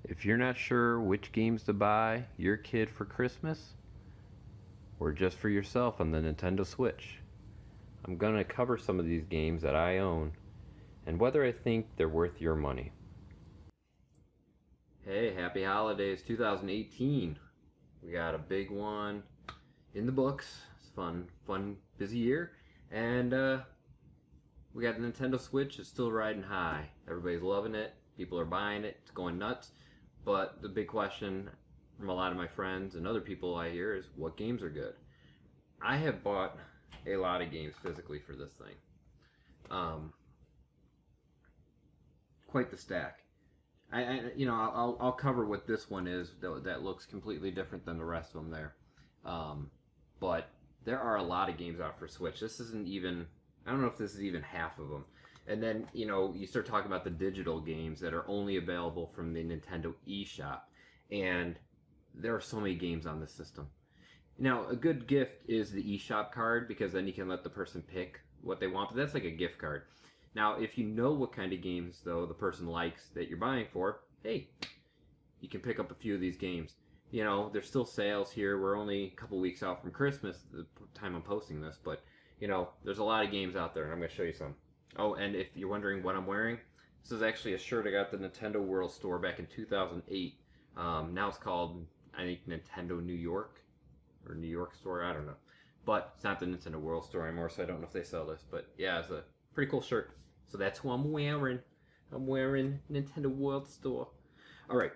If you're not sure which games to buy your kid for Christmas or just for yourself on the Nintendo Switch, I'm going to cover some of these games that I own and whether I think they're worth your money. Hey, happy holidays 2018. We got a big one in the books. It's fun, busy year. And we got the Nintendo Switch. It's still riding high. Everybody's loving it. People are buying it. It's going nuts. But the big question from a lot of my friends and other people I hear is what games are good? I have bought a lot of games physically for this thing. Quite the stack. I'll cover what this one is that looks completely different than the rest of them there. But there are a lot of games out for Switch. This isn't even, I don't know if this is even half of them. And then, you start talking about the digital games that are only available from the Nintendo eShop. And there are so many games on this system. Now, a good gift is the eShop card because then you can let the person pick what they want. But that's like a gift card. Now, if you know what kind of games, though, the person likes that you're buying for, hey, you can pick up a few of these games. There's still sales here. We're only a couple weeks out from Christmas, the time I'm posting this. But, there's a lot of games out there, and I'm going to show you some. Oh, and if you're wondering what I'm wearing, this is actually a shirt I got at the Nintendo World Store back in 2008. Now it's called, I think, Nintendo New York, or New York Store, I don't know. But it's not the Nintendo World Store anymore, so I don't know if they sell this. But yeah, it's a pretty cool shirt. So that's who I'm wearing. I'm wearing Nintendo World Store. Alright,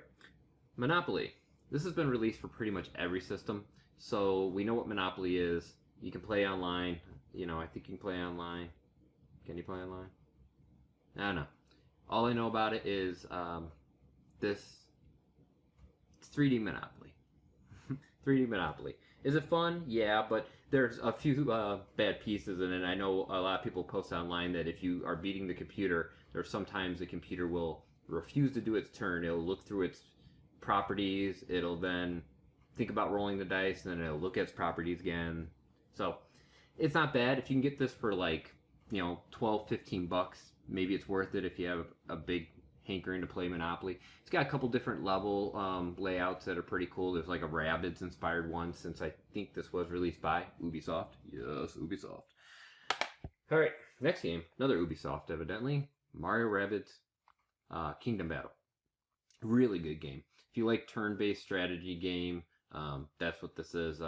Monopoly. This has been released for pretty much every system. So we know what Monopoly is. You can play online. I think you can play online. Can you play online? I don't know. All I know about it is it's 3D Monopoly. 3D Monopoly. Is it fun? Yeah, but there's a few bad pieces in it. I know a lot of people post online that if you are beating the computer, there's sometimes the computer will refuse to do its turn. It'll look through its properties. It'll then think about rolling the dice, and then it'll look at its properties again. So it's not bad. If you can get this for like 12, 15 bucks, maybe it's worth it if you have a big hankering to play Monopoly. It's got a couple different level layouts that are pretty cool. There's like a Rabbids inspired one, since I think this was released by Ubisoft. Yes, Ubisoft. Alright, next game. Another Ubisoft, evidently. Mario Rabbids Kingdom Battle. Really good game. If you like turn-based strategy game, that's what this is.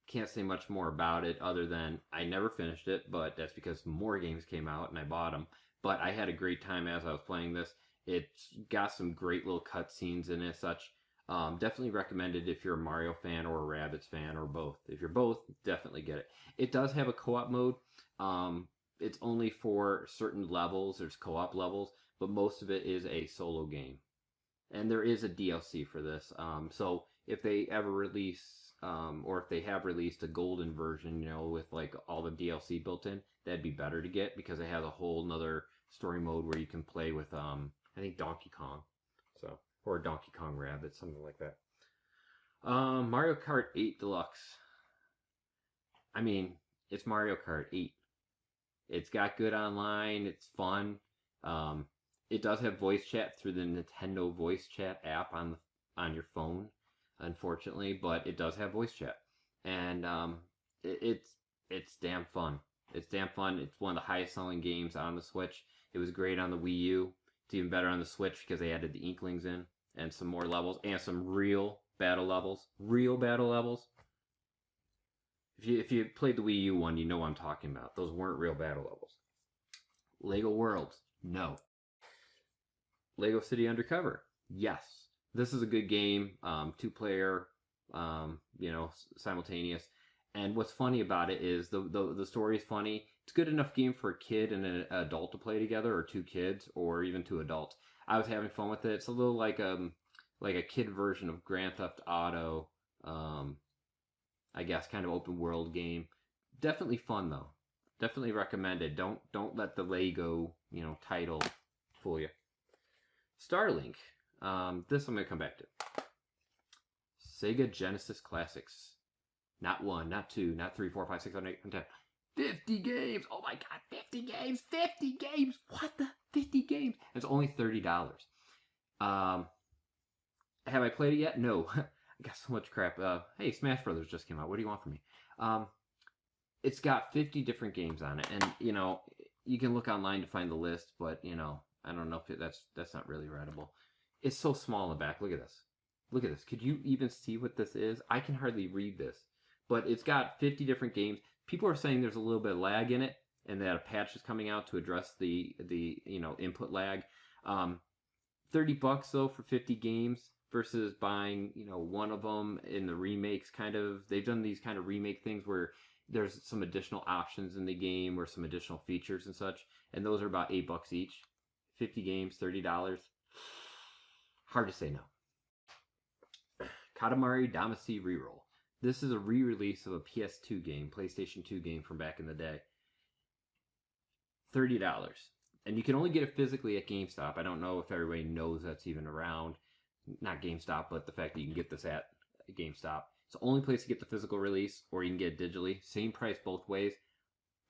Can't say much more about it other than I never finished it, but that's because more games came out and I bought them. But I had a great time as I was playing this. It's got some great little cutscenes in it and such. Definitely recommended if you're a Mario fan or a Rabbids fan or both. If you're both, definitely get it. It does have a co-op mode. It's only for certain levels. There's co-op levels, but most of it is a solo game. And there is a DLC for this. So if they ever release, or if they have released a golden version, with like all the DLC built in, that'd be better to get because it has a whole nother story mode where you can play with, I think Donkey Kong, or Donkey Kong Rabbit, something like that. Mario Kart 8 Deluxe. I mean, it's Mario Kart 8. It's got good online. It's fun. It does have voice chat through the Nintendo Voice Chat app on your phone, unfortunately, but it does have voice chat, and it's damn fun. It's damn fun. It's one of the highest selling games on the Switch. It was great on the Wii U. It's even better on the Switch because they added the Inklings in and some more levels and some real battle levels. Real battle levels. If you played the Wii U one, you know what I'm talking about. Those weren't real battle levels. Lego Worlds. No. Lego City Undercover. Yes. This is a good game. 2-player, simultaneous. And what's funny about it is the story is funny. It's a good enough game for a kid and an adult to play together, or 2 kids, or even 2 adults. I was having fun with it. It's a little like a kid version of Grand Theft Auto. I guess kind of open world game. Definitely fun though. Definitely recommended. Don't let the Lego title fool you. Starlink. This I'm gonna come back to. Sega Genesis Classics. Not 1, not 2, not 3, 4, 5, 6, 7, 8, 9, 10. 50 games! Oh my god, 50 games! 50 games! What the? 50 games! It's only $30. Um, have I played it yet? No. I got so much crap. Hey, Smash Brothers just came out. What do you want from me? Um, it's got 50 different games on it, and you can look online to find the list, but I don't know if that's not really readable. It's so small in the back. Look at this. Look at this. Could you even see what this is? I can hardly read this, but it's got 50 different games. People are saying there's a little bit of lag in it, and that a patch is coming out to address the input lag. $30 though for 50 games versus buying one of them in the remakes. Kind of, they've done these kind of remake things where there's some additional options in the game or some additional features and such, and those are about $8 each. 50 games, $30. Hard to say no. Katamari Damacy Reroll. This is a re-release of a PS2 game, PlayStation 2 game from back in the day. $30. And you can only get it physically at GameStop. I don't know if everybody knows that's even around. Not GameStop, but the fact that you can get this at GameStop. It's the only place to get the physical release, or you can get it digitally. Same price both ways.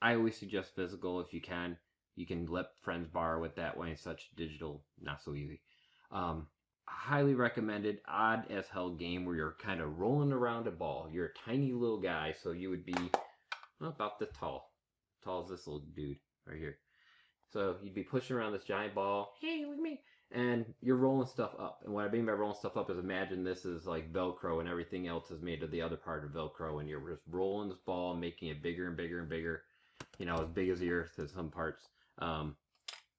I always suggest physical if you can. You can let friends borrow it that way and such. Digital, not so easy. Highly recommended. Odd as hell game where you're kind of rolling around a ball. You're a tiny little guy, so you would be about this tall. Tall as this little dude right here. So you'd be pushing around this giant ball. Hey, look at me. And you're rolling stuff up. And what I mean by rolling stuff up is, imagine this is like Velcro and everything else is made of the other part of Velcro. And you're just rolling this ball and making it bigger and bigger and bigger. As big as the earth in some parts.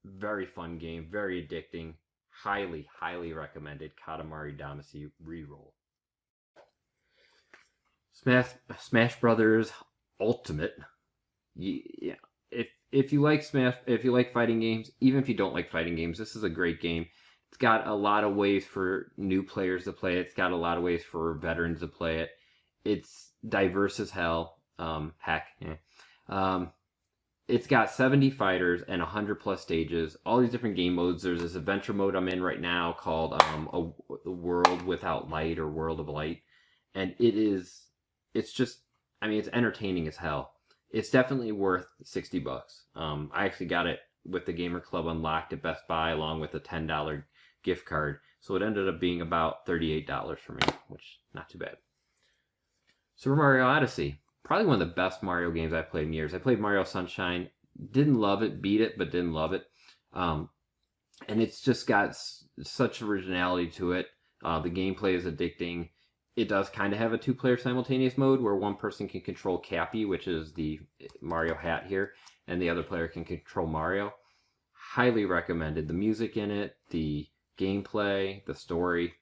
Very fun game. Very addicting. Highly, highly recommended. Katamari Damacy Reroll. Smash Brothers Ultimate. Yeah. If you like fighting games, even if you don't like fighting games, this is a great game. It's got a lot of ways for new players to play it. It's got a lot of ways for veterans to play it. It's diverse as hell. It's got 70 fighters and 100 plus stages. All these different game modes. There's this adventure mode I'm in right now called a World Without Light or World of Light, and it's entertaining as hell. It's definitely worth $60. I actually got it with the Gamer Club Unlocked at Best Buy along with a $10 gift card. So it ended up being about $38 for me, which not too bad. Super Mario Odyssey. Probably one of the best Mario games I've played in years. I played Mario Sunshine. Didn't love it. Beat it, but didn't love it. And it's just got such originality to it. The gameplay is addicting. It does kind of have a two-player simultaneous mode where one person can control Cappy, which is the Mario hat here, and the other player can control Mario. Highly recommended. The music in it, the gameplay, the story.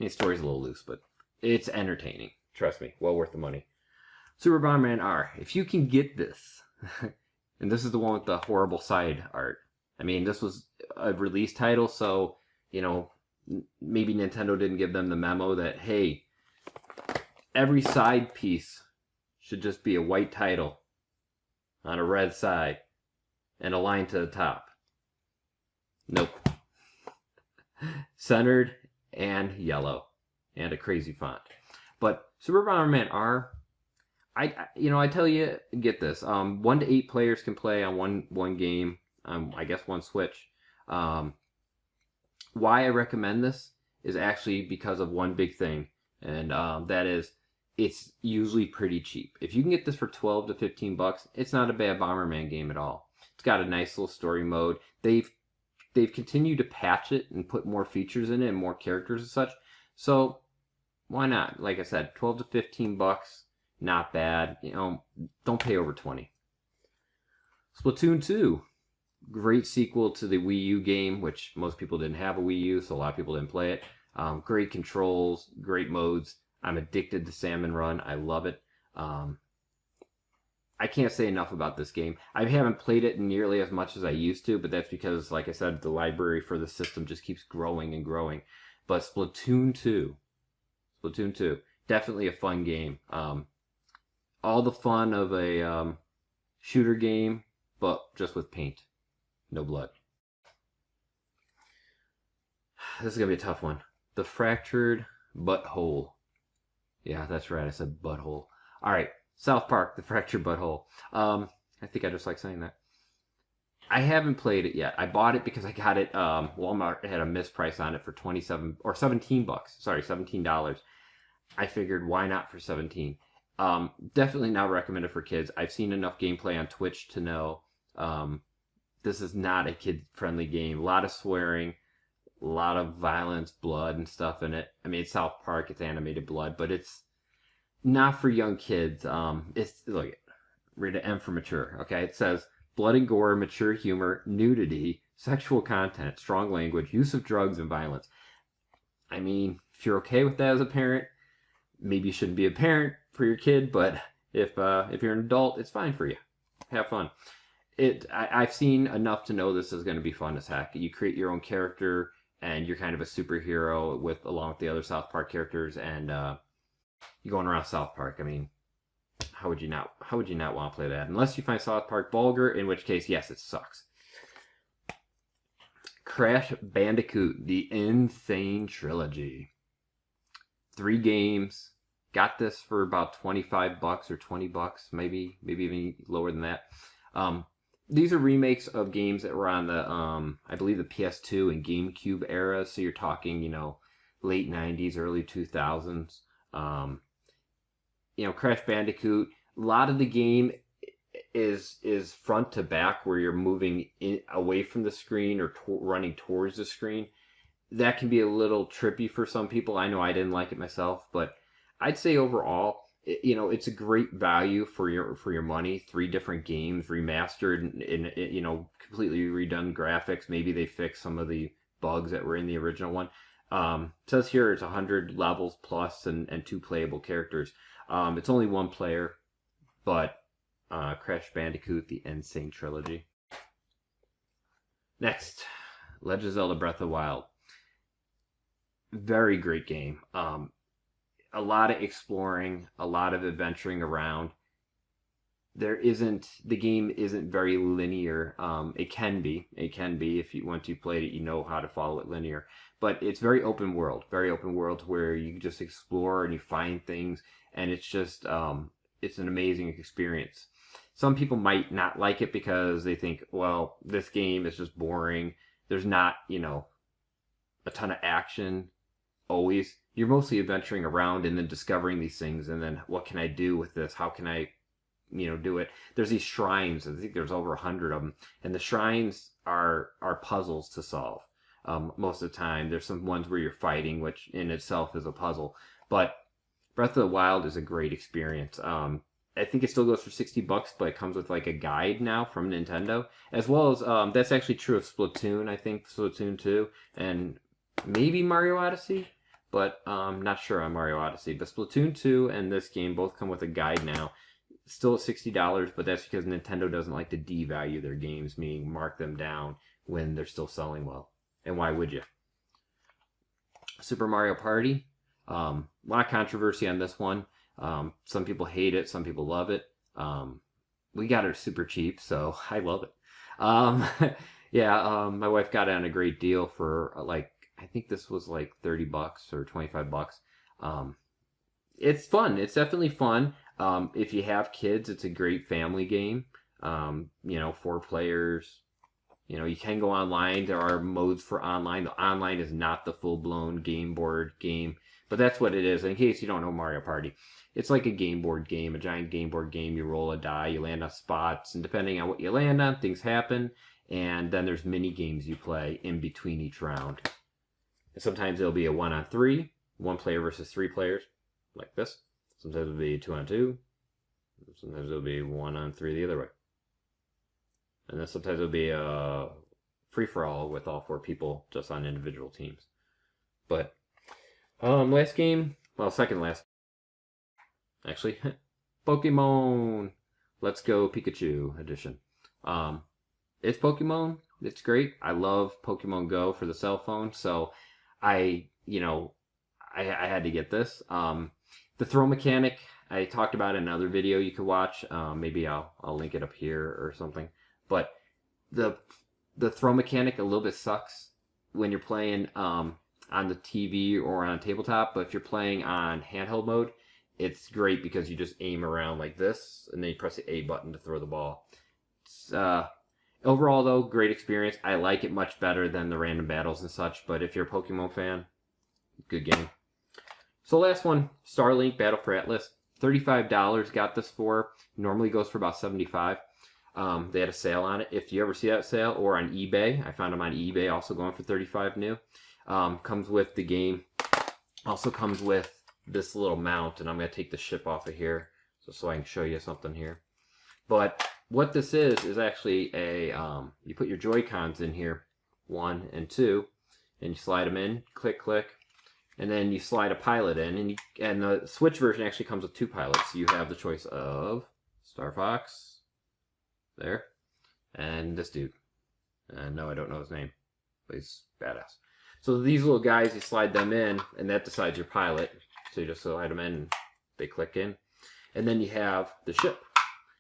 The story's a little loose, but it's entertaining. Trust me, well worth the money. Super Bomberman R. If you can get this, and this is the one with the horrible side art. I mean, this was a release title, so, maybe Nintendo didn't give them the memo that, hey, every side piece should just be a white title on a red side and a line to the top. Nope. Centered and yellow and a crazy font. But Super Bomberman R, I tell you, get this. 1 to 8 players can play on one game. I guess one Switch. Why I recommend this is actually because of one big thing, and that is it's usually pretty cheap. If you can get this for $12 to $15, it's not a bad Bomberman game at all. It's got a nice little story mode. They've continued to patch it and put more features in it and more characters and such. So why not? Like I said, $12 to $15, not bad. Don't pay over $20. Splatoon 2, great sequel to the Wii U game, which most people didn't have a Wii U, so a lot of people didn't play it. Great controls, great modes. I'm addicted to Salmon Run. I love it. I can't say enough about this game. I haven't played it nearly as much as I used to, but that's because, like I said, the library for the system just keeps growing and growing. But Splatoon 2, definitely a fun game. All the fun of a shooter game, but just with paint. No blood. This is going to be a tough one. The Fractured Butthole. Yeah, that's right. I said butthole. All right. South Park, The Fractured Butthole. I think I just like saying that. I haven't played it yet. I bought it because I got it. Walmart had a misprice on it for 27 or $17. Sorry, $17. I figured why not for 17. Definitely not recommended for kids. I've seen enough gameplay on Twitch to know this is not a kid-friendly game. A lot of swearing, a lot of violence, blood, and stuff in it. I mean, it's South Park, it's animated blood, but it's not for young kids. It's look, read it M for mature. Okay, it says blood and gore, mature humor, nudity, sexual content, strong language, use of drugs, and violence. I mean, if you're okay with that as a parent, maybe you shouldn't be a parent for your kid, but if you're an adult, it's fine for you. Have fun. I've seen enough to know this is going to be fun as heck. You create your own character, and you're kind of a superhero along with the other South Park characters, and you're going around South Park. I mean, how would you not want to play that? Unless you find South Park vulgar, in which case, yes, it sucks. Crash Bandicoot, the Insane Trilogy. 3 games. Got this for about $25 or $20, maybe even lower than that. These are remakes of games that were on the, I believe the PS2 and GameCube era. So you're talking, late 90s, early 2000s. Crash Bandicoot, a lot of the game is front to back where you're moving away from the screen or running towards the screen. That can be a little trippy for some people. I know I didn't like it myself, but I'd say overall, it's a great value for your money. 3 different games remastered in completely redone graphics. Maybe they fixed some of the bugs that were in the original one. It says here it's 100 levels plus and 2 playable characters. It's only 1 player, but Crash Bandicoot, the Insane Trilogy. Next, Legend of Zelda Breath of the Wild. Very great game. A lot of exploring, a lot of adventuring around. The game isn't very linear. It can be if once you played it, you know how to follow it linear. But it's very open world where you just explore and you find things, and it's just it's an amazing experience. Some people might not like it because they think, well, this game is just boring. There's not, a ton of action always. You're mostly adventuring around and then discovering these things, and then what can I do with this? How can I, do it? There's these shrines. I think there's over 100 of them, and the shrines are puzzles to solve. Most of the time, there's some ones where you're fighting, which in itself is a puzzle. But Breath of the Wild is a great experience. I think it still goes for $60, but it comes with like a guide now from Nintendo, as well as that's actually true of Splatoon. I think Splatoon 2 and maybe Mario Odyssey. But not sure on Mario Odyssey. But Splatoon 2 and this game both come with a guide now. Still at $60, but that's because Nintendo doesn't like to devalue their games, meaning mark them down when they're still selling well. And why would you? Super Mario Party. A lot of controversy on this one. Some people hate it. Some people love it. We got it super cheap, so I love it. My wife got it on a great deal for I think this was like $30 or $25. It's fun. It's definitely fun. If you have kids, it's a great family game. 4 players. You can go online. There are modes for online. The online is not the full-blown game board game, but that's what it is. In case you don't know Mario Party, it's like a game board game, a giant game board game. You roll a die, you land on spots, and depending on what you land on, things happen. And then there's mini games you play in between each round. And sometimes it'll be a 1-on-3, 1 player versus 3 players, like this. Sometimes it'll be 2-on-2. Sometimes it'll be 1-on-3 the other way. And then sometimes it'll be a free-for-all with all 4 people just on individual teams. But last game, well, second last, actually, Pokemon Let's Go Pikachu edition. It's Pokemon. It's great. I love Pokemon Go for the cell phone, so I had to get this. The throw mechanic, I talked about in another video you could watch. Maybe I'll link it up here or something. But the throw mechanic a little bit sucks when you're playing on the TV or on a tabletop. But if you're playing on handheld mode, it's great because you just aim around like this, and then you press the A button to throw the ball. It's Overall, though, great experience. I like it much better than the random battles and such, but if you're a Pokemon fan, good game. So last one, Starlink Battle for Atlas. $35 got this for. Normally goes for about $75. They had a sale on it. If you ever see that sale, or on eBay, I found them on eBay also going for $35 new. Comes with the game. Also comes with this little mount, and I'm going to take the ship off of here so I can show you something here. But what this is actually a, you put your Joy-Cons in here, 1 and 2, and you slide them in, click, click, and then you slide a pilot in, and the Switch version actually comes with 2 pilots. So you have the choice of Star Fox, there, and this dude. No, I don't know his name, but he's badass. So these little guys, you slide them in, and that decides your pilot. So you just slide them in, and they click in. And then you have the ship.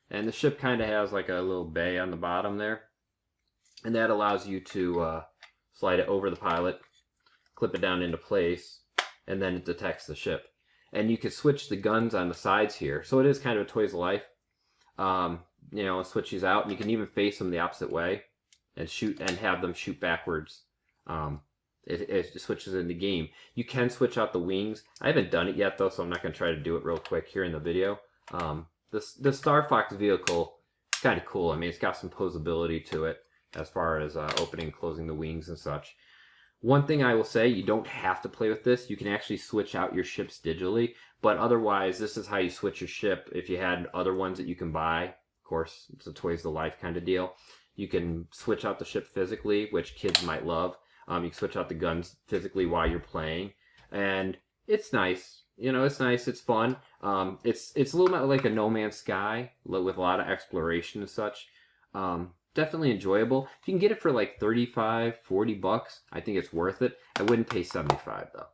And the ship kind of has like a little bay on the bottom there. And that allows you to slide it over the pilot, clip it down into place, and then it detects the ship. And you can switch the guns on the sides here. So it is kind of a Toys of Life. You know, switch these out. And you can even face them the opposite way and shoot and have them shoot backwards. It switches in the game. You can switch out the wings. I haven't done it yet though, so I'm not going to try to do it real quick here in the video. The Star Fox vehicle is kind of cool. I mean, it's got some posability to it as far as opening and closing the wings and such. One thing I will say, you don't have to play with this. You can actually switch out your ships digitally, but otherwise, this is how you switch your ship. If you had other ones that you can buy, of course, it's a Toys to Life kind of deal. You can switch out the ship physically, which kids might love. You can switch out the guns physically while you're playing, and it's nice. You know, it's nice. It's fun. It's a little bit like a No Man's Sky with a lot of exploration and such. Definitely enjoyable. If you can get it for like 35, 40 bucks, I think it's worth it. I wouldn't pay 75 though.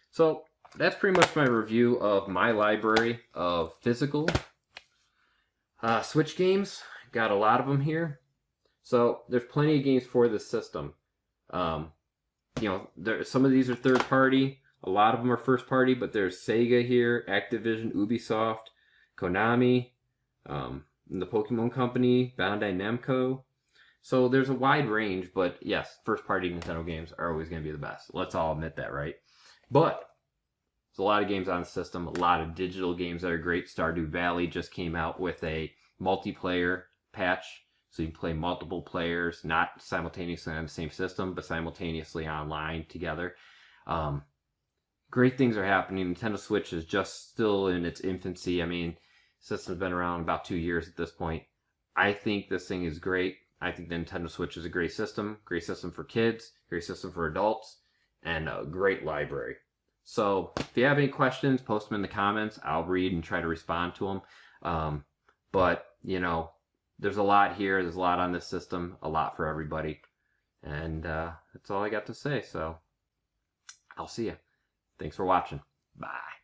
So that's pretty much my review of my library of physical Switch games. Got a lot of them here. So there's plenty of games for this system. You know, some of these are third party. A lot of them are first party, but there's Sega here, Activision, Ubisoft, Konami, the Pokemon Company, Bandai Namco. So there's a wide range, but yes, first party Nintendo games are always going to be the best. Let's all admit that, right? But there's a lot of games on the system, a lot of digital games that are great. Stardew Valley just came out with a multiplayer patch, so you can play multiple players, not simultaneously on the same system, but simultaneously online together. Great things are happening. Nintendo Switch is just still in its infancy. I mean, the system's been around about 2 years at this point. I think this thing is great. I think the Nintendo Switch is a great system for kids, great system for adults, and a great library. So if you have any questions, post them in the comments. I'll read and try to respond to them. But, you know, there's a lot here. There's a lot on this system, a lot for everybody. And that's all I got to say. So I'll see you. Thanks for watching. Bye.